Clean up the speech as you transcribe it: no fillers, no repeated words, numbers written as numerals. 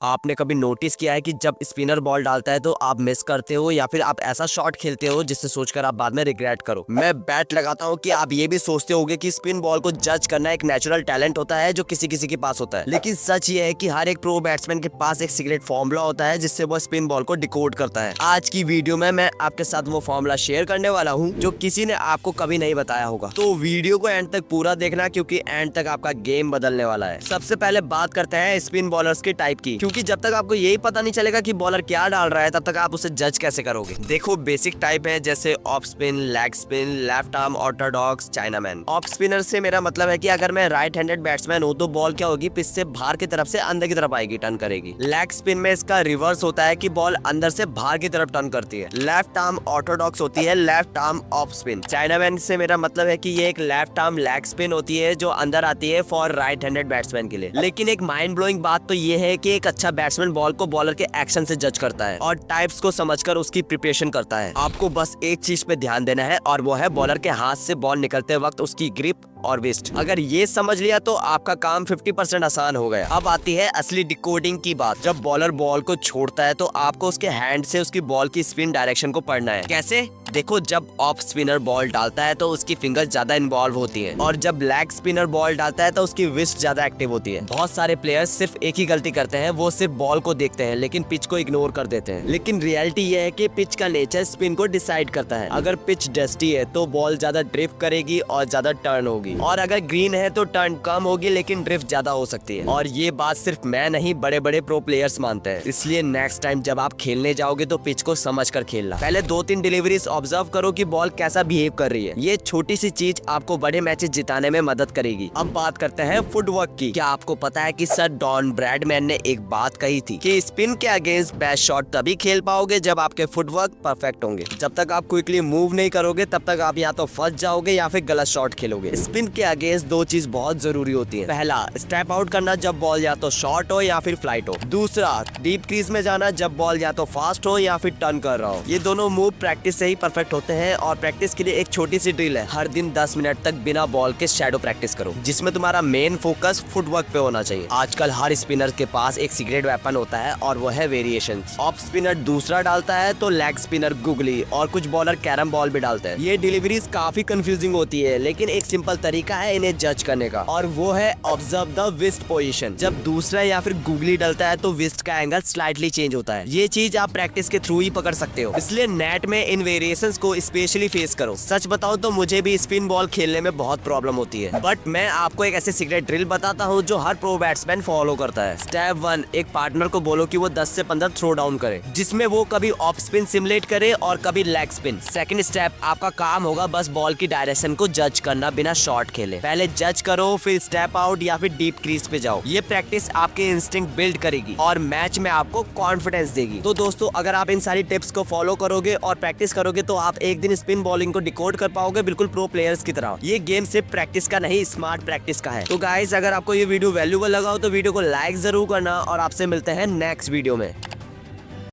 आपने कभी नोटिस किया है कि जब स्पिनर बॉल डालता है तो आप मिस करते हो या फिर आप ऐसा शॉट खेलते हो जिससे सोचकर आप बाद में रिग्रेट करो। मैं बैट लगाता हूँ कि आप ये भी सोचते होगे कि स्पिन बॉल को जज करना एक नेचुरल टैलेंट होता है जो किसी किसी के पास होता है, लेकिन सच ये है कि हर एक प्रो बैट्समैन के पास एक सीक्रेट फॉर्मूला होता है जिससे वो स्पिन बॉल को डिकोड करता है। आज की वीडियो में मैं आपके साथ वो फॉर्मूला शेयर करने वाला हूँ जो किसी ने आपको कभी नहीं बताया होगा। तो वीडियो को एंड तक पूरा देखना क्योंकि एंड तक आपका गेम बदलने वाला है। सबसे पहले बात करते हैं स्पिन बॉलर्स के टाइप की, क्योंकि जब तक आपको यही पता नहीं चलेगा कि बॉलर क्या डाल रहा है तब तक आप उसे जज कैसे करोगे। देखो बेसिक टाइप है जैसे off spin, leg spin, left arm Orthodox, chinaman. Off spinner से मेरा मतलब है कि अगर मैं राइट हैंडेड बैट्समैन हूँ तो बॉल क्या होगी, पिच से बाहर की तरफ से अंदर की तरफ आएगी, टर्न करेगी। लेग स्पिन में इसका रिवर्स होता है कि बॉल अंदर से बाहर की तरफ टर्न करती है। लेफ्ट आर्म ऑर्थोडॉक्स होती है, left arm off spin. Chinaman से मेरा मतलब है कि ये एक लेफ्ट आर्म लेग स्पिन होती है जो अंदर आती है फॉर राइट हैंडेड बैट्समैन के लिए। लेकिन एक माइंड ब्लोइंग बात तो ये है कि एक अच्छा बैट्समैन बॉल को बॉलर के एक्शन से जज करता है और टाइप्स को समझकर उसकी प्रिपरेशन करता है। आपको बस एक चीज पे ध्यान देना है और वो है बॉलर के हाथ से बॉल निकलते वक्त उसकी ग्रिप और विस्ट। अगर ये समझ लिया तो आपका काम 50% आसान हो गया। अब आती है असली डिकोडिंग की बात। जब बॉलर बॉल को छोड़ता है तो आपको उसके हैंड से उसकी बॉल की स्पिन डायरेक्शन को पढ़ना है। कैसे? देखो, जब ऑफ स्पिनर बॉल डालता है तो उसकी फिंगर्स ज्यादा इन्वॉल्व होती हैं और जब लेग स्पिनर बॉल डालता है तो उसकी विस्ट ज्यादा एक्टिव होती है। बहुत सारे प्लेयर्स सिर्फ एक ही गलती करते हैं, वो सिर्फ बॉल को देखते हैं लेकिन पिच को इग्नोर कर देते हैं। लेकिन रियलिटी ये है कि पिच का नेचर स्पिन को डिसाइड करता है। अगर पिच डस्टी है तो बॉल ज्यादा ड्रिफ्ट करेगी और ज्यादा टर्न होगी, और अगर ग्रीन है तो टर्न कम होगी लेकिन ड्रिफ्ट ज्यादा हो सकती है। और ये बात सिर्फ मैं नहीं, बड़े बड़े प्रो प्लेयर्स मानते हैं। इसलिए नेक्स्ट टाइम जब आप खेलने जाओगे तो पिच को समझ कर खेलना। पहले 2-3 डिलीवरीज ऑब्जर्व करो कि बॉल कैसा बिहेव कर रही है। ये छोटी सी चीज आपको बड़े मैचेस जिताने में मदद करेगी। अब बात करते हैं फुटवर्क की। क्या आपको पता है कि सर डॉन ब्रैडमैन ने एक बात कही थी कि स्पिन के अगेंस्ट बेस्ट शॉट तभी खेल पाओगे जब आपके फुटवर्क परफेक्ट होंगे। जब तक आप क्विकली मूव नहीं करोगे तब तक आप या तो फंस जाओगे या फिर गलत शॉट खेलोगे। स्पिन के अगेंस्ट दो चीज बहुत जरूरी होती है। पहला, स्टेप आउट करना जब बॉल या तो शॉर्ट हो या फिर फ्लाइट हो। दूसरा, डीप क्रीज में जाना जब बॉल या तो फास्ट हो या फिर टर्न कर रहा हो। ये दोनों मूव प्रैक्टिस से ही परफेक्ट होते हैं और प्रैक्टिस के लिए एक छोटी सी ड्रिल है। हर दिन 10 मिनट तक बिना बॉल के शैडो प्रैक्टिस करो जिसमें तुम्हारा मेन फोकस फुटवर्क पे होना चाहिए। आजकल हर स्पिनर के पास एक सीक्रेट वेपन होता है और वो है वेरिएशन। ऑफ स्पिनर दूसरा डालता है तो लेग स्पिनर गुगली और कुछ बॉलर कैरम बॉल भी डालते हैं। ये डिलीवरीज काफी कंफ्यूजिंग होती है लेकिन एक सिंपल तरीका है इन्हें जज करने का और वो है ऑब्जर्व द विस्ट पोजीशन। जब दूसरा या फिर गुगली डलता है तो विस्ट का एंगल स्लाइटली चेंज होता है। ये चीज आप प्रैक्टिस के थ्रू ही पकड़ सकते हो, इसलिए नेट में इन वेरिएशंस को स्पेशली फेस करो। सच बताओ तो मुझे भी स्पिन बॉल खेलने में बहुत प्रॉब्लम होती है, बट मैं आपको एक ऐसे सीक्रेट ड्रिल बताता हूँ जो हर प्रो बैट्समैन फॉलो करता है। स्टेप 1, एक पार्टनर को बोलो कि वो 10 से 15 थ्रो डाउन करे जिसमें वो कभी ऑफ स्पिन सिमुलेट करे और कभी लेग स्पिन। सेकंड स्टेप, आपका काम होगा बस बॉल की डायरेक्शन को जज करना बिना शॉट खेले। पहले जज करो फिर स्टेप आउट या फिर डीप क्रीज पे जाओ। ये प्रैक्टिस आपके इंस्टिंक्ट बिल्ड करेगी और मैच में आपको कॉन्फिडेंस देगी। तो दोस्तों, अगर आप इन सारी टिप्स को फॉलो करोगे और प्रैक्टिस करोगे तो आप एक दिन स्पिन बॉलिंग को डिकोड कर पाओगे बिल्कुल प्रो प्लेयर्स की तरह। ये गेम सिर्फ प्रैक्टिस का नहीं, स्मार्ट प्रैक्टिस का है। तो गाइस, अगर आपको ये वीडियो वैल्यूएबल लगा हो तो वीडियो को लाइक जरूर करना और आपसे मिलते हैं नेक्स्ट वीडियो में।